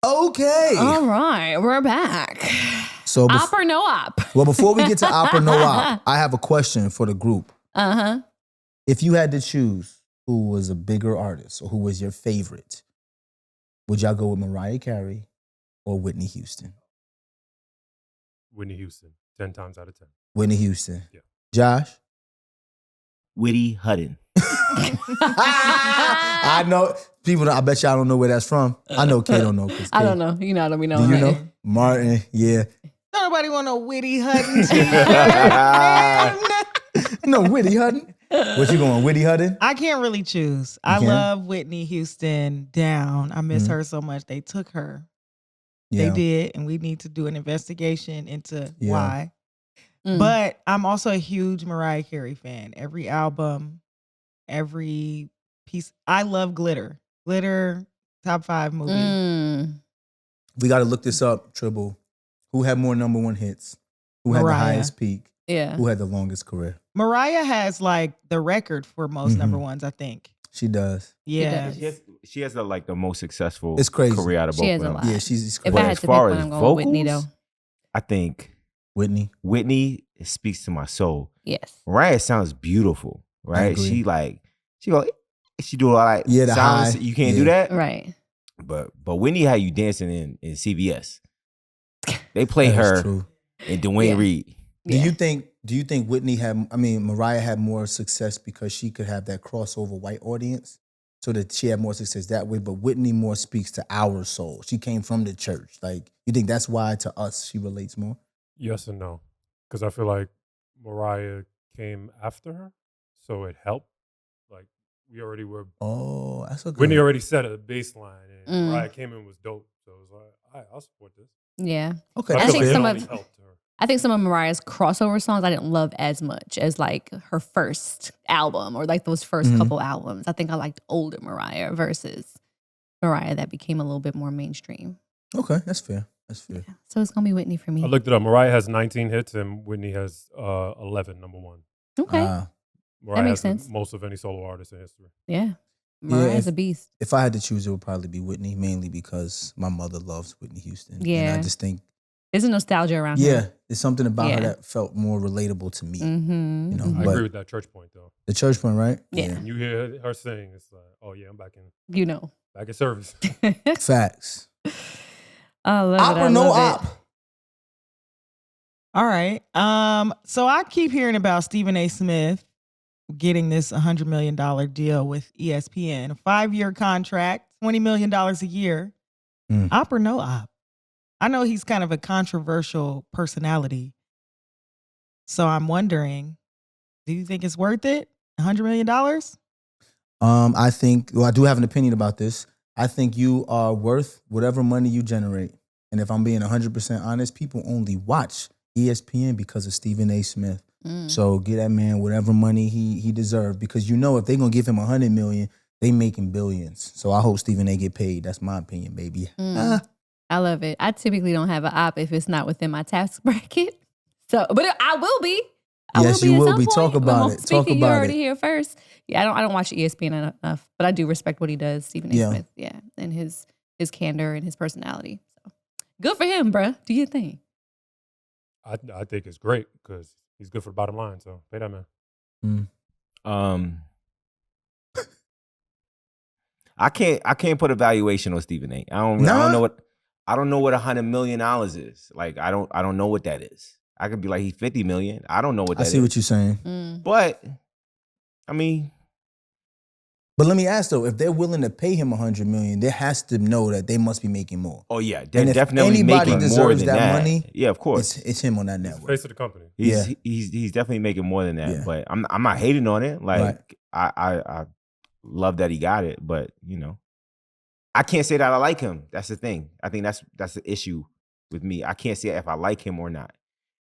Okay. All right, we're back. So op or no op? Well, before we get to op or no op, I have a question for the group. Uh-huh. If you had to choose who was a bigger artist or who was your favorite, would y'all go with Mariah Carey or Whitney Houston? Whitney Houston, 10 times out of 10. Whitney Houston. Yeah. Josh? Whitney Hudden. I know people. I bet y'all don't know where that's from. I know Kay don't know. I don't know. You know, I don't be knowing. Do you know Martin? Yeah. Nobody want no Whitney Hudden. No, Whitney Hudden. What you going, Whitney Hudden? I can't really choose. I love Whitney Houston down. I miss her so much. They took her. Yeah. They did, and we need to do an investigation into why. Mm. But I'm also a huge Mariah Carey fan. Every album, every piece. I love Glitter. Glitter, top 5 movie. Mm. We got to look this up, Tribble. Who had more number 1 hits? Who had Mariah. the highest peak? Yeah. Who had the longest career? Mariah has like the record for most number 1s, I think. She does. Yeah. She has the most successful It's crazy. career out of both She of has a them. lot. Yeah, she's If crazy. I But had as to pick far one, as I'm going with Whitney, though. vocals, I think Whitney. Whitney speaks to my soul. Yes. Mariah sounds beautiful, right? agree. She do all right. Yeah, the sounds. high. You can't Yeah. do that. Right. But Whitney had you dancing in CVS. They play That is her true. and Dwayne Yeah. Do Reed. Yeah. you think Mariah had more success because she could have that crossover white audience? So that she had more success that way, but Whitney more speaks to our soul. She came from the church. Like, you think that's why to us she relates more? Yes and no. Because I feel like Mariah came after her, so it helped. Like, we already were. Oh, that's a good Whitney already set a baseline, and Mm. Mariah came in was dope. So it was like, all right, I'll support this. Yeah. Okay. But I feel think like it some only of- helped her. I think some of Mariah's crossover songs I didn't love as much as like her first album or like those 1st couple albums. I think I liked older Mariah versus Mariah that became a little bit more mainstream. Okay, that's fair. That's fair. Yeah. So it's gonna be Whitney for me. I looked it up. Mariah has 19 hits, and Whitney has 11, number 1. Okay. Mariah makes has sense. most of any solo artist in history. Yeah. Mariah's a beast. If I had to choose, it would probably be Whitney, mainly because my mother loves Whitney Houston. Yeah. And I just think, There's a nostalgia around her. there's something about Yeah. her that felt more relatable to me. Mm-hmm. You know, I but agree with that church point, though. the church one, right? Yeah. When you hear her sing, it's like, oh yeah, I'm back in You know. service. Facts. I love Op it. or I no love op? it. All right. So I keep hearing about Stephen A. Smith getting this $100 million deal with ESPN, a 5-year contract, $20 million a year. Op or no op? I know he's kind of a controversial personality. So I'm wondering, do you think it's worth it? $100 million? I think, I do have an opinion about this. I think you are worth whatever money you generate. And if I'm being 100% honest, people only watch ESPN because of Stephen A. Smith. So get that man whatever money he deserves, because you know if they're going to give him $100 million, they making billions. So I hope Stephen A. get paid. That's my opinion, baby. I love it. I typically don't have an op if it's not within my tax bracket. So, but I will be. Yes, you at will some be. point. Talk about Well, it. speaking, Talk you about already it. here first. Yeah, I don't watch ESPN enough, but I do respect what he does, Stephen A. Yeah. Smith. Yeah, and his candor and his personality. So good for him, bruh. Do your thing. I think it's great because he's good for the bottom line. So pay that man. I can't put a valuation on Stephen A. I don't know what $100 million is. Like I don't know what that is. I could be like he's 50 million. I don't know what that is. I see what you're saying. But I mean, but let me ask though, if they're willing to pay him $100 million, they has to know that they must be making more. oh yeah, they're And if definitely anybody making more deserves than that that. money, Yeah, of course. It's him on that He's the network. face of the company. He's definitely making more than that. Yeah. But I'm not hating on it. Like Right. I love that he got it, but you know, I can't say that I like him. That's the thing. I think that's the issue with me. I can't say if I like him or not.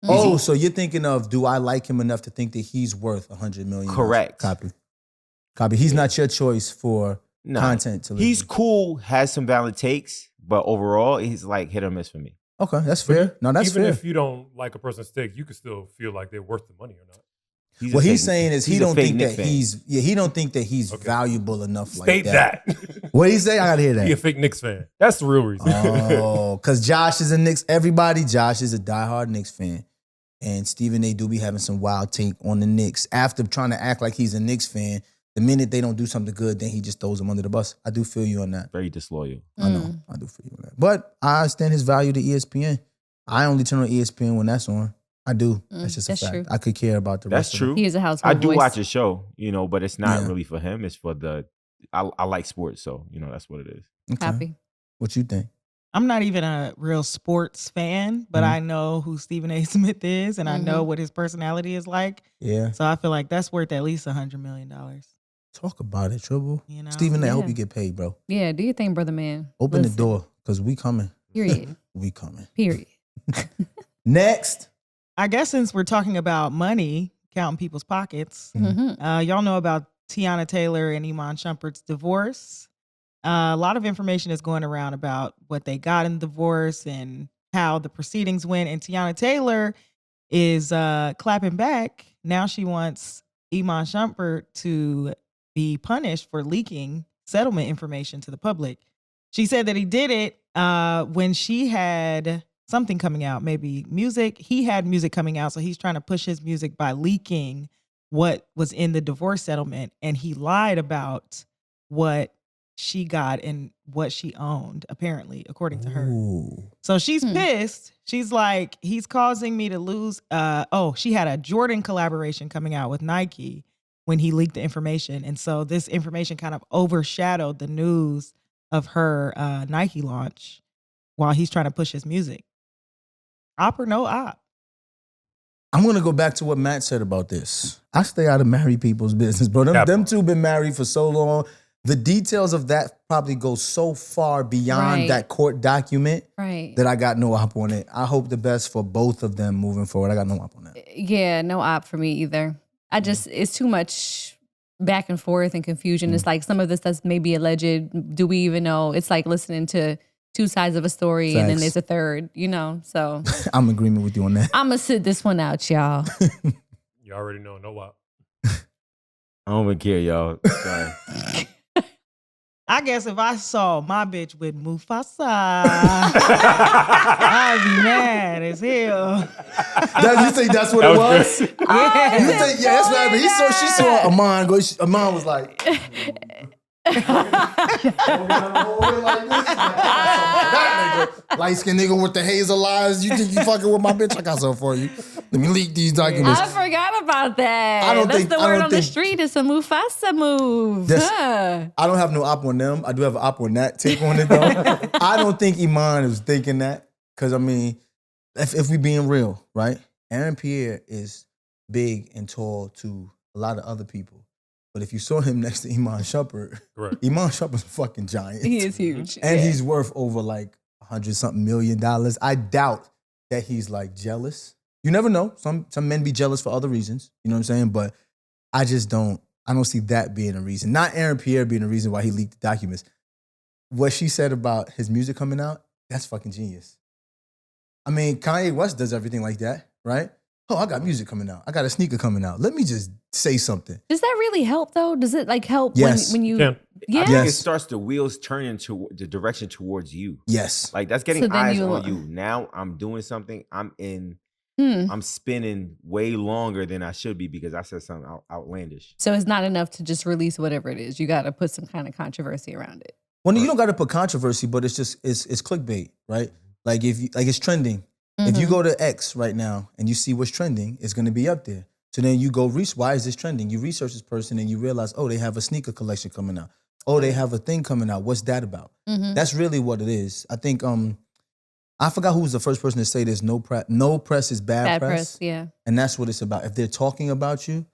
Oh, so you're thinking of, do I like him enough to think that he's worth $100 million? Correct. Copy. He's not your choice for content to He's listen. cool, has some valid takes, but overall, he's like hit or miss for me. Okay, that's fair. No, that's Even fair. if you don't like a person's take, you could still feel like they're worth the money or not. He's a What he's fake- saying is he he's a don't fake think Knicks that fan. he don't think that he's Okay. valuable enough like State that. that. What he say? I gotta hear He a that. fake Knicks fan. That's the real reason. Oh, because Josh is a Knicks. Josh is a diehard Knicks fan. And Stephen A. do be having some wild take on the Knicks. After trying to act like he's a Knicks fan, the minute they don't do something good, then he just throws them under the bus. I do feel you on that. Very disloyal. I know. I do feel you on that. But I understand his value to ESPN. I only turn on ESPN when that's on. I do. That's just that's a fact. true. I could care about the That's rest true. of He is a household I do voice. watch his show, but it's not Yeah. really for him. It's for the. I like sports, so that's what it is. it. Okay. Copy. What you think? I'm not even a real sports fan, but Mhm. I know who Stephen A. Smith is, and I know what his personality is like. Yeah. So I feel like that's worth at least $100 million. Talk about it, Trouble. You know? Stephen A., I hope Yeah. you get paid, bro. Yeah, do your thing, brother man. Open Listen. the door, because we coming. Period. We coming. Period. Next. I guess since we're talking about money, counting people's pockets, Mm-hmm. y'all know about Tiana Taylor and Iman Shumpert's divorce. A lot of information is going around about what they got in the divorce and how the proceedings went. And Tiana Taylor is clapping back. Now she wants Iman Shumpert to be punished for leaking settlement information to the public. She said that he did it when she had something coming out, maybe music. He had music coming out, so he's trying to push his music by leaking what was in the divorce settlement. And he lied about what she got and what she owned, apparently, according to her. Ooh. So she's pissed. She's like, he's causing me to lose. She had a Jordan collaboration coming out with Nike when he leaked the information. And so this information kind of overshadowed the news of her Nike launch while he's trying to push his music. Op or no op? I'm going to go back to what Matt said about this. I stay out of married people's business, bro. Them two been married for so long. The details of that probably go so far beyond Right. that court document Right. that I got no op on it. I hope the best for both of them moving forward. I got no op on that. Yeah, no op for me either. I just, it's too much back and forth and confusion. It's like some of this that's maybe alleged. Do we even know? It's like listening to two sides of a story and then Facts. there's a third, So I'm in agreement with you on that. I'm going to sit this one out, y'all. You already know. No WAP. I don't even care, y'all. Sorry. I guess if I saw my bitch with Mufasa, I'd be mad as hell. You think that's what That it was was? good. Yeah. You think, yeah, that's what happened. She saw Amon go. Amon was like, light skinned nigga with the hazel eyes. You think you fucking with my bitch? I got something for you. Let me leak these documents. I forgot about that. I don't That's think- the I word don't on the think- street. It's a Mufasa move. That's- Huh. I don't have no op on them. I do have an op on that take on it though. I don't think Iman was thinking that because I mean, if we being real, right? Aaron Pierre is big and tall to a lot of other people, but if you saw him next to Iman Shumpert, Correct. Iman Shumpert's a fucking giant. He is huge. and Yeah. he's worth over like $100-something million. I doubt that he's like jealous. You never know. Some men be jealous for other reasons. You know what I'm saying? But I just don't. I don't see that being a reason. Not Aaron Pierre being a reason why he leaked the documents. What she said about his music coming out, that's fucking genius. I mean, Kanye West does everything like that, right? Oh, I got music coming out. I got a sneaker coming out. Let me just say something. Does that really help though? Does it like help Yes. when you? Can. Yeah. I think Yes. it starts the wheels turning to the direction towards you. Yes. Like that's getting So then eyes you- on you. Now I'm doing something. Hmm. I'm spinning way longer than I should be because I said something outlandish. So it's not enough to just release whatever it is. You got to put some kind of controversy around it. Well, you don't got to put controversy, but it's just it's clickbait, right? Like if you like it's trending. If you go to X right now and you see what's trending, it's going to be up there. So then you go why is this trending? You research this person and you realize, oh, they have a sneaker collection coming out. Oh, they have a thing coming out. What's that about? That's really what it is. I think I forgot who was the first person to say this. No press is bad press. Yeah. And that's what it's about. If they're talking about you,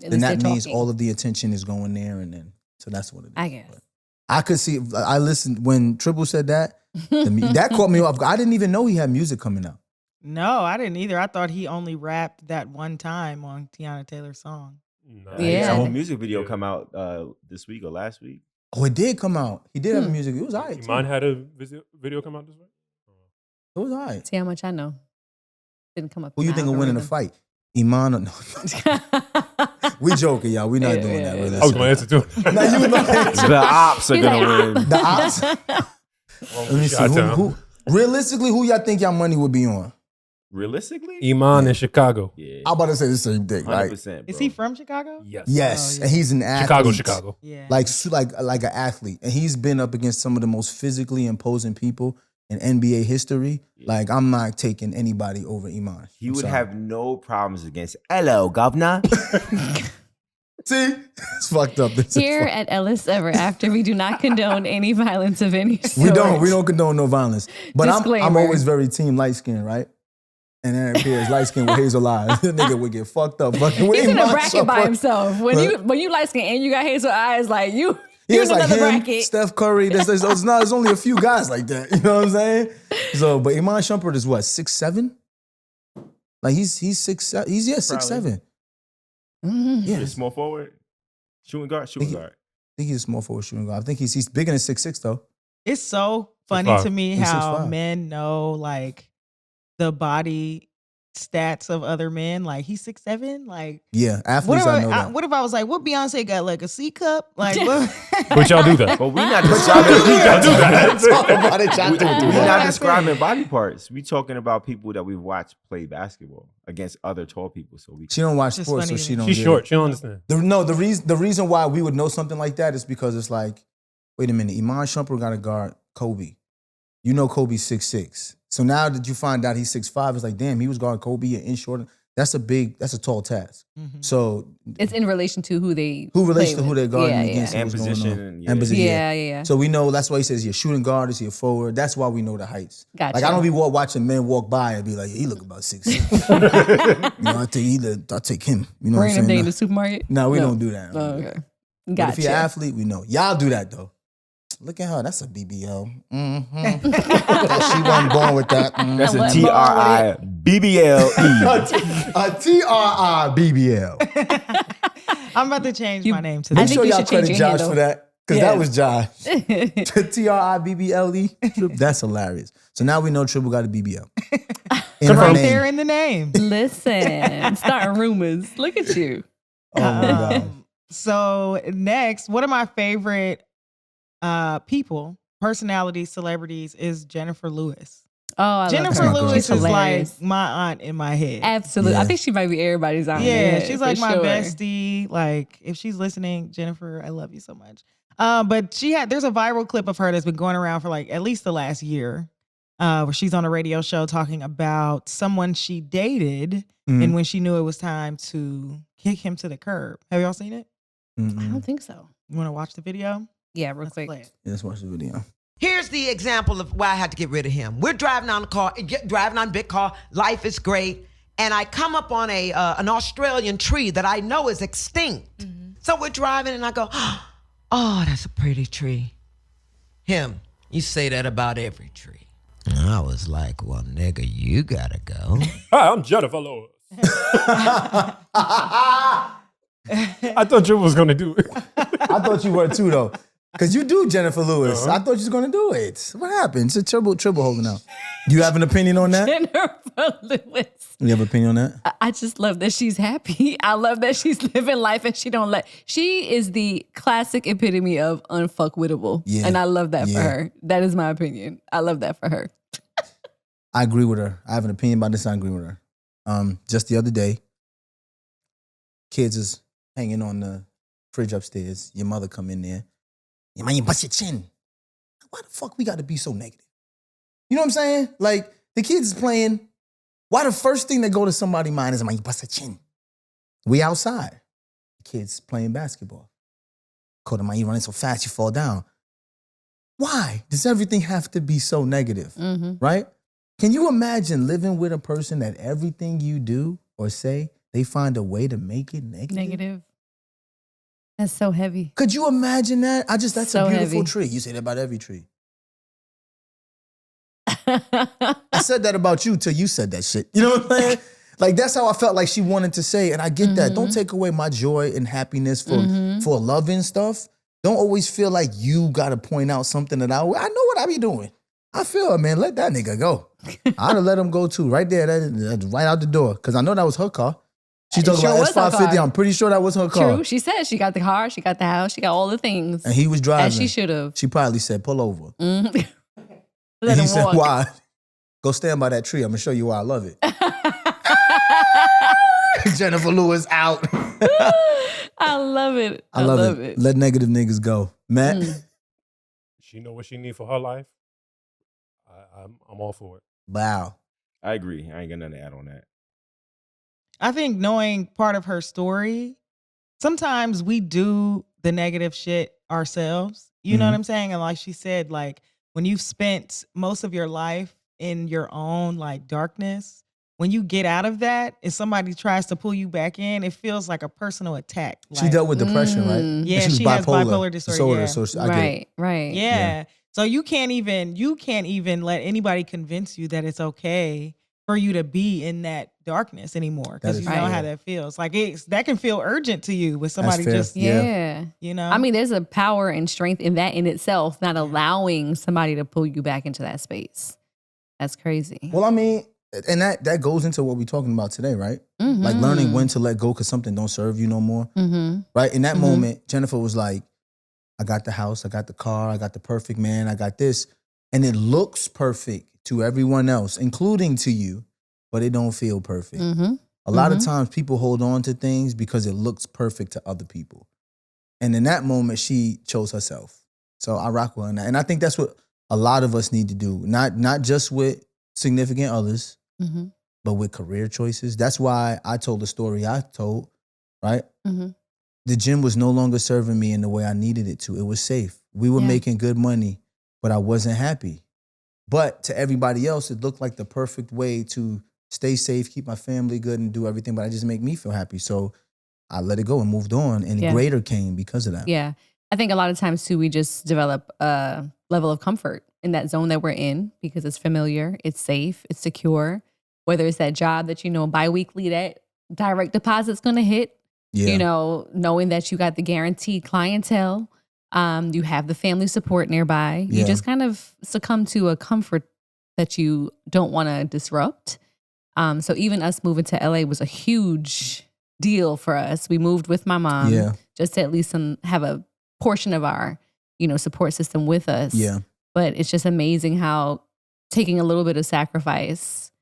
At then least that they're means talking. all of the attention is going there, and then so that's what it is. I guess. But I could see. I listened when Triple said that. That caught me off. I didn't even know he had music coming out. No, I didn't either. I thought he only rapped that one time on Tiana Taylor's song. Nah, He had a Yeah. whole music video Yeah. come out this week or last week. Oh, it did come out. He did have a music. It was all right. Iman too. had a video come out this week. It was all right. See how much I know. Didn't come up. Who you in my think will win in a algorithm. fight? Iman, no. We joking, y'all. We not doing that. I was going to answer too. Now you know The ops are gonna win. the ops. Let me see. Who realistically, who y'all think y'all money would be on? Realistically, Iman in Chicago. yeah, I'm about to say the same thing. 100%. Right? Is he from Chicago? Yes. Yes, Oh, yeah. and he's an athlete. Chicago. Yeah. like an athlete, and he's been up against some of the most physically imposing people in NBA history. Yeah. Like, I'm not taking anybody over Iman. He I'm would sorry. have no problems against hello, governor. See, it's fucked up. This is Here fucked- at Ellis Ever After, we do not condone any violence of any sort. we don't condone no violence. But I'm Disclaimer. always very team light skin, right? And then appears light skin with hazel eyes. This nigga would get fucked up. Fucking with He's in a Iman bracket by Shumpert. himself. When you light skin and you got hazel eyes, like you. Yeah, You're it's in like another him, bracket. Steph Curry. There's only a few guys like that. You know what I'm saying? So, but Iman Shumpert is what, 6'7"? Like he's 6'7". He's 6'7". Mhm. Yeah, Just small forward, shooting guard. I think he's a small forward shooting guard. I think he's bigger than 6'6" though. It's so funny 6'5". to me He's how 6'5". men know like the body stats of other men. Like he's 6'7". Like Yeah, what athletes if I know that. what if I was like, what Beyonce got like a C cup? Like what? But y'all do that. But we not describing. Talk about it, y'all do We that. not describing body parts. We talking about people that we've watched play basketball again's other tall people. So we She don't watch Just sports, so funny to she me. don't. She's get short. it. She don't understand. The reason why we would know something like that is because it's like, wait a minute, Iman Shumpert got to guard Kobe. You know Kobe's 6'6". So now that you find out he's 6'5", it's like, damn, he was guarding Kobe an inch shorter. That's a tall task. Mhm. So It's in relation to who they who relates play to who with. they're guarding Yeah, against yeah. and what's position, going on. yeah. And position, Yeah. So we know that's why he says he's a shooting guard, is he a forward? That's why we know the heights. Gotcha. Like I don't be watching men walk by and be like, he look about 6'6". You know, I take him. You know what Bring I'm them day in saying? the supermarket. No, we don't do that. Oh, okay. But if you're an Gotcha. athlete, we know. Y'all do that though. Look at her. That's a BBL. She wasn't born with that. That's a What ball TRIBBLE. A TRIBBL. I'm about to change You- my name to I Make that. think sure you y'all should change credit your Josh handle. for that. Because Yeah. that was Josh. TRIBBLE. That's hilarious. So now we know Triple got a BBL. In her Right name. there in the name. Listen, starting rumors. Look at you. Oh my God. So next, one of my favorite people, personalities, celebrities is Jennifer Lewis. Oh, I love Jennifer her. girl. Lewis She's is like hilarious. my aunt in my head. Absolutely. Yeah. I think she might be everybody's aunt. Yeah, she's like for my sure. bestie. Like if she's listening, Jennifer, I love you so much. But there's a viral clip of her that's been going around for like at least the last year, where she's on a radio show talking about someone she dated Mhm. and when she knew it was time to kick him to the curb. Have y'all seen it? I Mm-mm. don't think so. You want to watch the video? Yeah, real Let's quick. play it. Yeah, let's watch the video. Here's the example of why I had to get rid of him. We're driving on a big car. Life is great. And I come up on an Australian tree that I know is extinct. So we're driving and I go, oh, that's a pretty tree. Him, you say that about every tree. And I was like, well, nigga, you gotta go. Hi, I'm Jennifer Lewis. I thought Triple was going to do it. I thought you were too, though. Because you do Jennifer Lewis. I thought you was going to do it. What happened? It's a triple holding out. You have an opinion on that? Jennifer Lewis. You have an opinion on that? I just love that she's happy. I love that she's living life and she is the classic epitome of unfuckwittable. Yeah. And I love that for Yeah. her. That is my opinion. I love that for her. I agree with her. I have an opinion about this. I agree with her. Just the other day, kids is hanging on the fridge upstairs. Your mother come in there. Yeah, man, you bust your chin. Why the fuck we got to be so negative? You know what I'm saying? Like, the kids is playing. Why the first thing that go to somebody's mind is, man, you bust your chin. We outside. The kids playing basketball. Call them, man, you running so fast, you fall down. Why does everything have to be so negative? Mm-hmm. Right? Can you imagine living with a person that everything you do or say, they find a way to make it negative? Negative. That's so heavy. Could you imagine that? That's So a beautiful heavy. tree. You say that about every tree. I said that about you till you said that shit. You know what I'm saying? Like, that's how I felt like she wanted to say, and I get that. Don't take away my joy and happiness for loving stuff. Don't always feel like you got to point out something that I know what I be doing. I feel it, man. Let that nigga go. I'd have let him go too. Right there, that's right out the door. Because I know that was her car. She talking Sure about was her S550. car. I'm pretty sure that was her car. True. She said she got the car, she got the house, she got all the things. And he was driving. As she should have. She probably said, pull over. Mhm. And Let he him said, walk. why? Go stand by that tree. I'm going to show you why I love it. Jennifer Lewis out. I love it. I love it. Let negative niggas go. Matt? She know what she need for her life. I'm all for it. Wow. I agree. I ain't got nothing to add on that. I think knowing part of her story, sometimes we do the negative shit ourselves. You know what I'm saying? And like she said, like when you've spent most of your life in your own like darkness, when you get out of that and somebody tries to pull you back in, it feels like a personal attack. She Like, dealt with depression, right? And yeah, she was she has bipolar disorder. Yeah. So I get it. Right. Yeah. So you can't even let anybody convince you that it's okay for you to be in that darkness anymore because That you is know fair. how that feels. Like that can feel urgent to you with somebody fair. just, Yeah. you know. I mean, there's a power and strength in that in itself, not allowing somebody to pull you back into that space. That's crazy. Well, I mean, and that goes into what we're talking about today, right? Mhm. Like learning when to let go because something don't serve you no more, right? In that moment, Jennifer was like, I got the house, I got the car, I got the perfect man, I got this. And it looks perfect to everyone else, including to you, but it don't feel perfect. A lot of times people hold on to things because it looks perfect to other people. And in that moment, she chose herself. So I rock with her on that. And I think that's what a lot of us need to do, not just with significant others, but with career choices. That's why I told the story I told, right? The gym was no longer serving me in the way I needed it to. It was safe. We were making good money, but I wasn't happy. But to everybody else, it looked like the perfect way to stay safe, keep my family good, and do everything, but I just make me feel happy. So I let it go and moved on, and greater came because of that. Yeah. I think a lot of times too, we just develop a level of comfort in that zone that we're in because it's familiar, it's safe, it's secure. Whether it's that job that you know biweekly that direct deposit's gonna hit, you know, knowing that you got the guaranteed clientele, you have the family support nearby. You just kind of succumb to a comfort that you don't want to disrupt. So even us moving to LA was a huge deal for us. We moved with my mom just to at least have a portion of our, you know, support system with us. Yeah. But it's just amazing how taking a little bit of sacrifice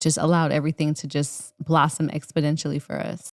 just allowed everything to just blossom exponentially for us.